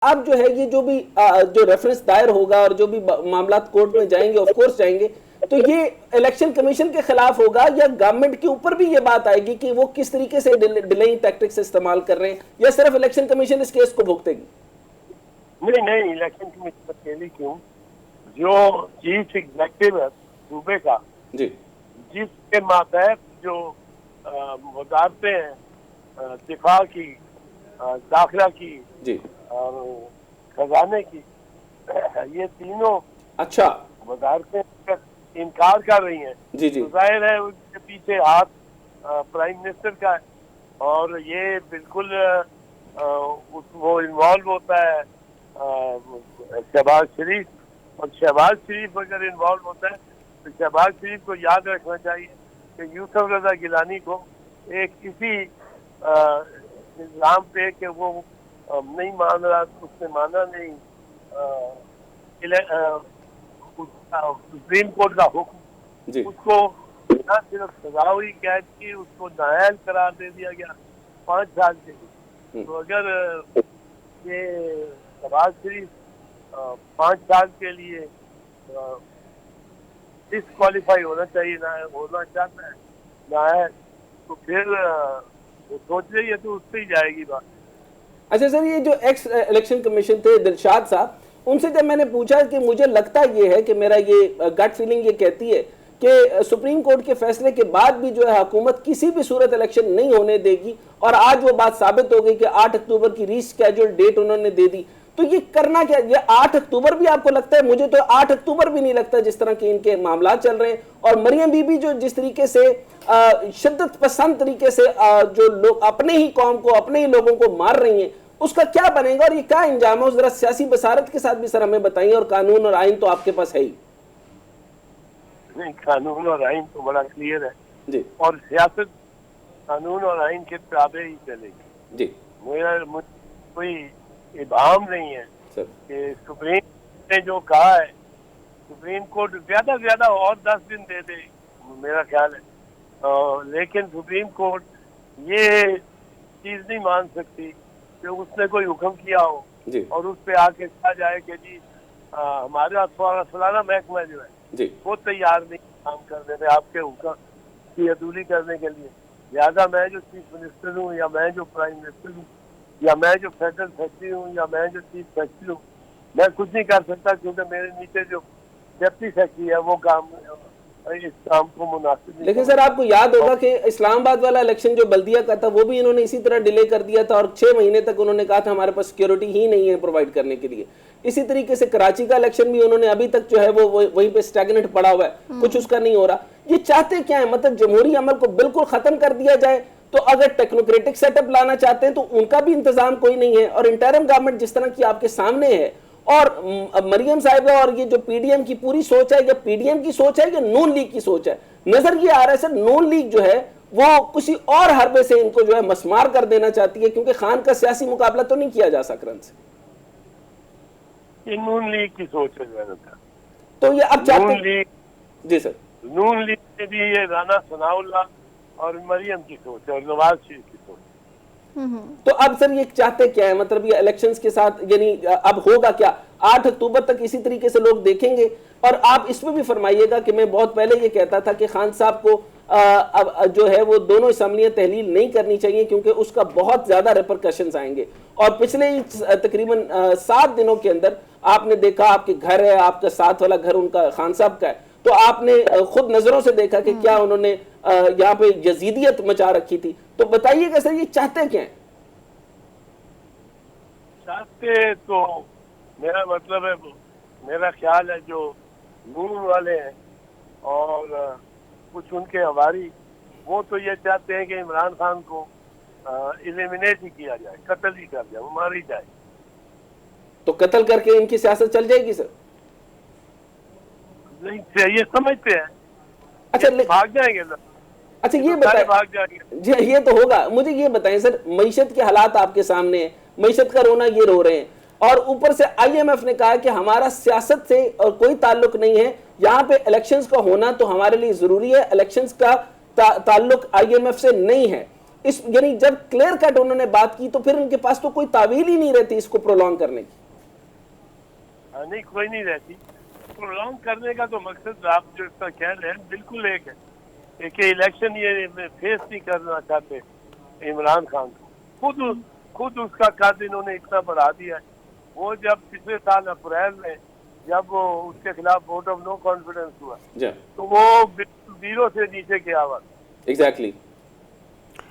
अब जो है ये जो भी जो रेफरेंस दायर होगा और जो भी मामला कोर्ट में जाएंगे, ऑफ कोर्स जाएंगे, तो ये इलेक्शन कमीशन के खिलाफ होगा या गवर्नमेंट के ऊपर भी ये बात आएगी कि वो किस तरीके से डिलेइंग टैक्टिक्स इस्तेमाल कर रहे हैं, या सिर्फ इलेक्शन कमीशन इस केस को भुगतेगी? नहीं नहीं, इलेक्शन कमीशन अकेली क्यों, जो चीफ एग्जेक्टिव है सूबे का जी, जिसके मातहत जो वजारतें हैं दिफा की, दाखिला की जी, और खजाने की, ये तीनों अच्छा, वजारतें इनकार कर रही हैं। जी जी, तो जाहिर है उसके पीछे हाथ प्राइम मिनिस्टर का है, और ये बिल्कुल वो इन्वॉल्व होता है शहबाज शरीफ, और शहबाज शरीफ अगर इन्वॉल्व होता है तो शहबाज शरीफ को याद रखना चाहिए कि यूसुफ रजा गिलानी को एक इसी इल्जाम पे कि वो नहीं मान रहा, उसने माना नहीं सुप्रीम कोर्ट का हुक्म, जी, उसको न सिर्फ सजा हुई कैद की, उसको नाअहल करार दे दिया गया 5 साल के लिए। तो अगर ये शहबाज शरीफ 5 साल के लिए डिसक्वालीफाई होना चाहिए, ना होना चाहता है ना है, तो फिर वो सोच रही है तो उससे ही जाएगी बात। अच्छा सर, ये जो एक्स इलेक्शन कमीशन थे दिलशाद साहब, उनसे जब मैंने पूछा कि मुझे लगता ये है कि मेरा ये गट फीलिंग ये कहती है कि सुप्रीम कोर्ट के फैसले के बाद भी जो है हुकूमत किसी भी सूरत इलेक्शन नहीं होने देगी, और आज वो बात साबित हो गई कि 8 अक्टूबर की रीस्केड्यूल डेट उन्होंने दे दी, तो ये करना क्या? ये 8 अक्टूबर भी आपको लगता है? मुझे तो 8 अक्टूबर भी नहीं लगता, जिस तरह के इनके मामला चल रहे हैं। और मरियम बीबी जो जिस तरीके से शिद्दत पसंद तरीके से जो लोग अपने ही कौम को, अपने ही लोगों को मार रही हैं, उसका क्या बनेगा और ये क्या इंजाम है? जरा सियासी बसारत के साथ भी सर हमें बताइए, और कानून और आइन तो आपके पास है ही। नहीं, कानून और आइन तो बड़ा क्लियर है जी, और सियासत कानून और आइन के ताबे ही चलेगी जी मेरा कोई इबाम नहीं है सर, कि सुप्रीम ने जो कहा है, सुप्रीम कोर्ट ज्यादा से ज्यादा और 10 दिन दे दे, मेरा ख्याल है, लेकिन सुप्रीम कोर्ट ये चीज नहीं मान सकती कि उसने कोई हुक्म किया हो जी, और उस पे आके कहा जाए कि जी हमारा फलाना महकमा जो है जी, वो तैयार नहीं काम करने में आपके हुक्म की अदूली करने के लिए, लिहाजा मैं जो चीफ मिनिस्टर हूँ, या मैं जो प्राइम मिनिस्टर हूँ, या मैं जो फेडरल सेक्रेटरी हूँ, या मैं जो चीफ सेक्रेटरी हूँ, मैं कुछ नहीं कर सकता, क्योंकि मेरे नीचे जो डिप्टी सेक्रेटरी है वो इस काम को मुनासिब नहीं। लेकिन सर आपको याद होगा कि इस्लामाबाद वाला इलेक्शन जो बल्दिया का था, वो भी इन्होंने इसी तरह डिले कर दिया था, और 6 महीने तक उन्होंने कहा था हमारे पास सिक्योरिटी ही नहीं है प्रोवाइड करने के लिए। इसी तरीके से कराची का इलेक्शन भी उन्होंने अभी तक जो है वो वहीं पे स्टैग्नेट पड़ा हुआ है, कुछ उसका नहीं हो रहा। ये चाहते क्या है? मतलब जमहूरी अमल को बिल्कुल खत्म कर दिया जाए? तो अगर टेक्नोक्रेटिक सेटअप लाना चाहते हैं तो उनका भी इंतजाम कोई नहीं है, और इंटरिम गवर्नमेंट जिस तरह की आपके सामने है, और मरियम साहिबा और ये जो पीडीएम की पूरी सोच है, या पीडीएम की सोच है या नून लीग की सोच है? नजर ये आ रहा है सर, नून लीग जो है वो किसी और हरबे से इनको जो है मसमार कर देना चाहती है, क्योंकि खान का सियासी मुकाबला तो नहीं किया जा सकता से। ये नून लीग की सोच है मैंने कहा। तो ये अब चाहते नून लीग, जी सर, नून लीग में भी ये राना सनाउल्लाह और मरियम की सोच है और नवाज शरीफ की सोच। तो अब सर ये चाहते क्या है? मतलब ये इलेक्शंस के साथ यानी अब होगा क्या? 8 अक्टूबर तक इसी तरीके से लोग देखेंगे? और आप इसमें भी फरमाइएगा कि मैं बहुत पहले ये कहता था कि खान साहब को अब जो है वो दोनों असम्बलियां तहलील नहीं करनी चाहिए, क्योंकि उसका बहुत ज्यादा रिपरकशंस आएंगे। और पिछले ही तकरीबन 7 दिनों के अंदर आपने देखा, आपके घर है, आपका साथ वाला घर उनका खान साहब का है, तो आपने खुद नजरों से देखा कि क्या उन्होंने यहाँ पे यजीदियत मचा रखी थी। तो बताइएगा सर ये चाहते क्या है? चाहते तो मेरा मतलब है, मेरा ख्याल है जो नून वाले हैं और कुछ उनके हवारी, वो तो ये चाहते हैं कि इमरान खान को एलिमिनेट ही किया जाए, कत्ल ही कर जाए, वो मार ही जाए। तो कत्ल करके इनकी सियासत चल जाएगी सर? नहीं, ये समझते हैं। अच्छा भाग जाएंगे ना। अच्छा ये तो बताएं, भाग जाएंगे जी ये तो होगा। मुझे ये बताएं सर, मईशत के हालात आपके सामने है, मईशत का रोना ये रो रहे हैं, और ऊपर से आईएमएफ ने कहा कि हमारा सियासत से और कोई ताल्लुक नहीं है, यहाँ पे इलेक्शंस का होना तो हमारे लिए जरूरी है, इलेक्शंस का ताल्लुक आईएमएफ से नहीं है। इस यानी जब क्लियर कट उन्होंने बात की तो फिर उनके पास तो कोई तावील ही नहीं रहती इसको प्रोलॉन्ग करने की। नहीं, कोई नहीं रहती। प्रोलॉन्ग करने का तो मकसद आप जो इसका कह रहे हैं बिल्कुल एक है कि इलेक्शन ये फेस नहीं करना चाहते इमरान खान को। खुद उसका कद इन्होंने इतना बढ़ा दिया है। वो जब पिछले साल अप्रैल में जब वो उसके खिलाफ वोट ऑफ नो कॉन्फिडेंस हुआ तो वो 0 से नीचे गया हुआ। एग्जैक्टली।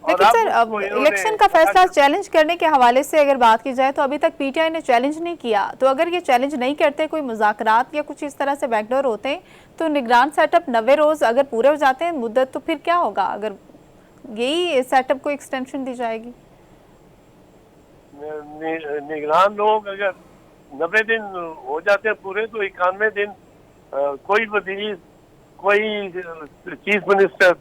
लेकिन सर अब इलेक्शन का फैसला चैलेंज करने के हवाले से अगर बात की जाए तो अभी तक पीटीआई ने चैलेंज नहीं किया। तो अगर ये चैलेंज नहीं करते, कोई मुज़ाकरात या कुछ इस तरह से बैकडोर होते हैं, तो निगरान सेटअप 90 रोज अगर पूरे हो जाते हैं मुद्दत, तो फिर क्या होगा? अगर यही सेटअप को एक्सटेंशन दी जाएगी? निगरान लोग अगर 90 दिन हो जाते हैं पूरे तो 91 दिन कोई वजीर, कोई चीफ मिनिस्टर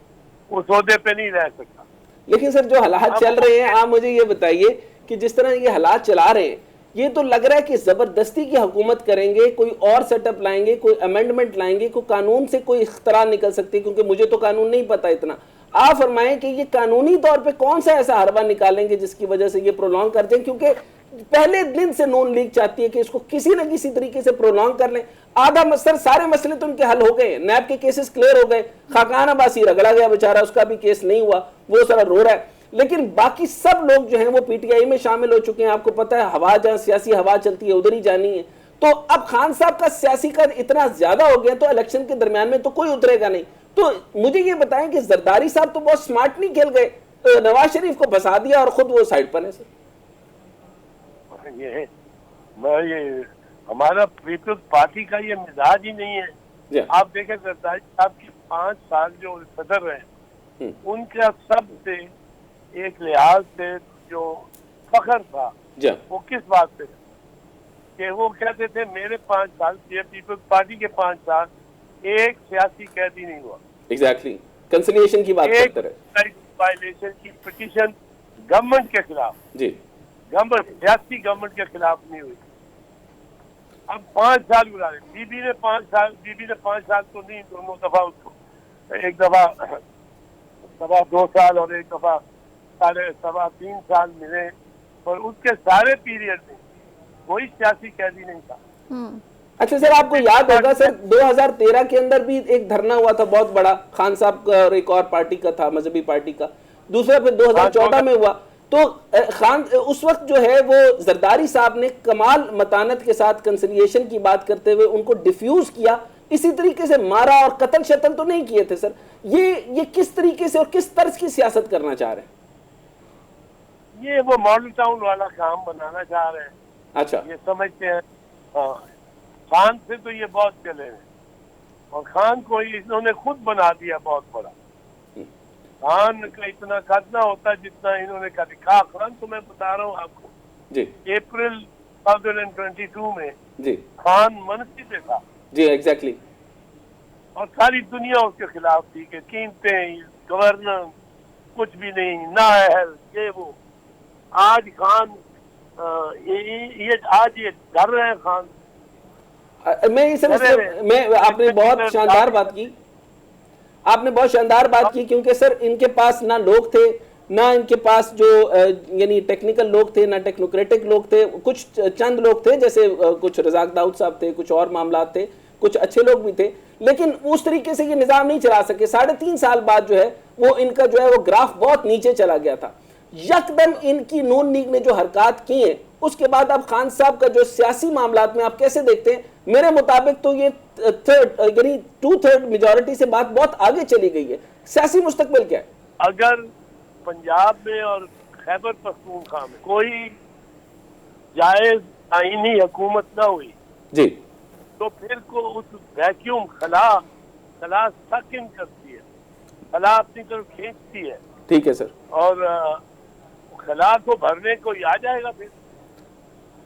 उस ओहदे पे नहीं रह सकता। लेकिन सर जो हालात चल रहे हैं, आप मुझे ये बताइए कि जिस तरह ये हालात चला रहे हैं, ये तो लग रहा है कि जबरदस्ती की हुकूमत करेंगे, कोई और सेटअप लाएंगे, कोई अमेंडमेंट लाएंगे, कोई कानून से कोई इख्तरा निकल सकती है, क्योंकि मुझे तो कानून नहीं पता इतना। आप फरमाएं कि ये कानूनी तौर पे कौन सा ऐसा हरबा निकालेंगे जिसकी वजह से ये प्रोलॉन्ग कर दें, क्योंकि पहले दिन से नून लीग चाहती है कि इसको किसी न किसी तरीके से प्रोलॉन्ग कर लें। आधा मसर सारे मसले तो उनके हल हो गए, नैब के केसेस क्लियर हो गए, खाकान अब्बासी रगड़ा गया बेचारा, उसका भी केस नहीं हुआ, वो सारा रो रहा है। लेकिन बाकी सब लोग जो हैं वो पीटीआई में शामिल हो चुके हैं। आपको पता है हवा जहां सियासी हवा चलती है उधर ही जानी है। तो अब खान साहब का सियासी कद इतना ज्यादा हो गया तो इलेक्शन के दरमियान में तो कोई उतरेगा नहीं। तो मुझे ये बताएं कि जरदारी साहब तो बहुत स्मार्ट नहीं खेल गए, नवाज शरीफ को फंसा दिया और खुद वो साइड पर है। सर ये हमारा पीपल्स पार्टी का ये मिजाज ही नहीं है। आप देखें जरदारी साहब के 5 साल जो सदर रहे, उनका सबसे एक लिहाज से जो फख्र था वो किस बात पे कि वो कहते थे मेरे 5 साल, ये पीपल्स पार्टी के 5 साल एक सियासी कैदी नहीं हुआ। एग्जैक्टली, कंसिलिएशन की बात करते रहे। वायलेशन की पिटीशन गवर्नमेंट के खिलाफ, जी गवर्नमेंट, सियासी गवर्नमेंट के खिलाफ नहीं हुई। अब 5 साल गुजारे, बीबी ने 5 साल तो नहीं, दोनों दफा उसको, एक दफा 2 साल और एक दफा 3.5 साल मिले, और उसके सारे पीरियड में कोई सियासी कैदी नहीं था। अच्छा सर, आपको याद होगा सर 2013 के अंदर भी एक धरना हुआ था बहुत बड़ा, खान साहब का और एक और पार्टी का था, मजहबी पार्टी का। दूसरा फिर 2014 में हुआ। तो खान उस वक्त जो है वो जरदारी साहब ने कमाल मतानत के साथ कंसिलिएशन की बात करते हुए उनको डिफ्यूज किया, इसी तरीके से मारा और कत्ल शतल तो नहीं किए थे। सर ये किस तरीके से और किस तर्ज की सियासत करना चाह रहे हैं? ये वो मॉडल टाउन वाला काम बनाना चाह रहे हैं। अच्छा, ये समझते हैं। हाँ, खान से तो ये बहुत चले हैं और खान को इन्होंने खुद बना दिया बहुत बड़ा। खान का इतना कद ना होता जितना इन्होंने कर दिखा। खान तो मैं बता रहा हूँ आपको जी, अप्रैल 2022 में जी खान मंत्री पे था जी, एग्जैक्टली, और सारी दुनिया उसके खिलाफ थी कि कीमतें, गवर्नर कुछ भी नहीं, नाअहल, ये वो। आज खान आज ये डर रहे हैं खान। आपने बहुत शानदार बात की, आपने बहुत शानदार बात की, क्योंकि सर इनके पास ना लोग थे, ना इनके पास जो यानी टेक्निकल लोग थे, ना टेक्नोक्रेटिक लोग थे। कुछ चंद लोग थे, जैसे कुछ रजाक दाऊद साहब थे, कुछ और मामलात थे, कुछ अच्छे लोग भी थे, लेकिन उस तरीके से ये निज़ाम नहीं चला सके। 3.5 साल बाद जो है वो इनका जो है वो ग्राफ बहुत नीचे चला गया था। यकदम इनकी नून लीग ने जो हरकत की है, उसके बाद अब खान साहब का जो सियासी मामलात में आप कैसे देखते हैं? मेरे मुताबिक तो ये यानी 2/3 मेजॉरिटी से बात बहुत आगे चली गई है। सियासी मुस्तकबिल क्या है? अगर पंजाब में और खैबर पख्तूनख्वा में कोई जायज आईनी हुकूमत ना हुई जी, तो फिर को उस वैक्यूम खला सक इन करती है, खला अपनी तरफ खींचती है। ठीक है सर, और खला को भरने को आ जाएगा फिर।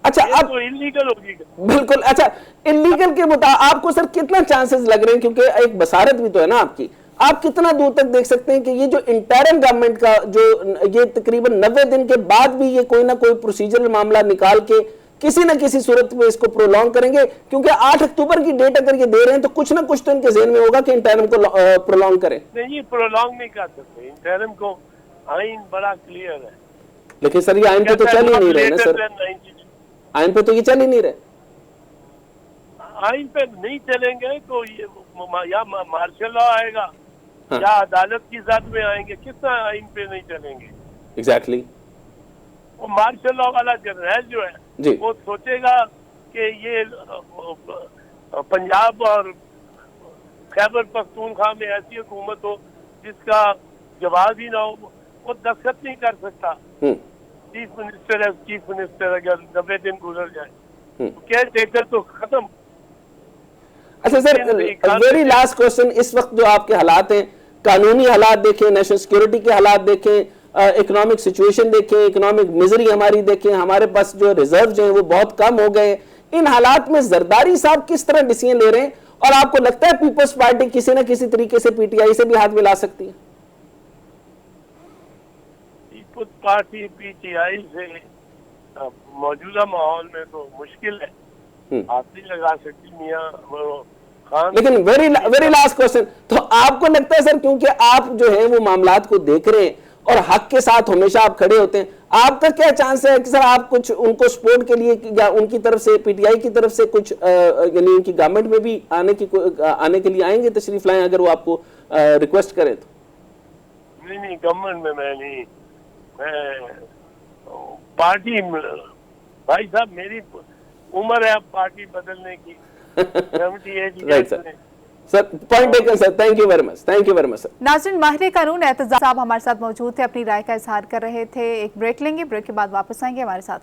अच्छा, अब तो इलीगल होगी बिल्कुल। अच्छा, इलीगल के मुताबिक आपको सर कितना चांसेस लग रहे हैं? क्योंकि एक बसारत भी तो है ना आपकी, आप कितना दूर तक देख सकते हैं कि ये जो इंटरिम गवर्नमेंट का जो ये तकरीबन 90 दिन के बाद भी ये कोई ना कोई प्रोसीजरल मामला निकाल के किसी न किसी सूरत में इसको प्रोलॉन्ग करेंगे? क्योंकि 8 अक्टूबर की डेट अगर ये दे रहे हैं तो कुछ ना कुछ तो इनके ज़हन में होगा कि इंटरिम को प्रोलॉन्ग करें। नहीं, प्रोलॉन्ग नहीं कर सकते इंटरिम को। आइन बड़ा क्लियर है। लेकिन सर ये आइन पे तो चल ही नहीं रहे ना सर, आइन पे तो ये चल ही नहीं रहे। आइन पे नहीं चलेंगे तो ये या मार्शल लॉ आएगा, हाँ। या अदालत की जात में आएंगे, कितना आइन पे नहीं चलेंगे। एग्जैक्टली वो मार्शल लॉ वाला जर्नल जो है जी। वो सोचेगा कि ये पंजाब और खैबर पख्तूनख्वा में ऐसी हुकूमत हो जिसका जवाब ही ना हो, वो दस्तखत नहीं कर सकता। चीफ मिनिस्टर है, चीफ मिनिस्टर अगर 90 दिन गुजर जाए तो केयर टेकर तो खत्म। अच्छा सर, वेरी लास्ट क्वेश्चन, इस वक्त जो आपके हालात हैं, कानूनी हालात देखें, नेशनल सिक्योरिटी के हालात देखें, इकोनॉमिक सिचुएशन देखें, इकोनॉमिक मिजरी हमारी देखें, हमारे पास जो रिजर्व जो है वो बहुत कम हो गए, इन हालात में जरदारी साहब किस तरह डिसीजन ले रहे हैं, और आपको लगता है पीपल्स पार्टी किसी न किसी तरीके से पीटीआई से भी हाथ मिला सकती है? पीपल्स पार्टी पीटीआई से मौजूदा माहौल में तो मुश्किल है, हाथ नहीं लगा सकती मियां खान। लेकिन वेरी लास्ट क्वेश्चन, तो आपको लगता है सर, क्योंकि आप जो है वो मामलात को देख रहे हैं और हक के साथ हमेशा आप खड़े होते हैं, आपका क्या चांस है कि सर आप कुछ उनको सपोर्ट के लिए या उनकी तरफ से, पीटीआई की तरफ से कुछ यानी उनकी गवर्नमेंट में भी आने के लिए आएंगे, तशरीफ लाएं अगर वो आपको रिक्वेस्ट करें तो? नहीं, गवर्नमेंट में मैं नहीं, मैं पार्टी, भाई साहब मेरी उम्र है अब पार्टी बदलने की, 78 right sir, point taken sir, thank you very much, thank you very much sir. नाज़रीन, माहिर कानून एतजाज़ साहब हमारे साथ मौजूद थे, अपनी राय का इजहार कर रहे थे। एक ब्रेक लेंगे, ब्रेक के बाद वापस आएंगे हमारे साथ।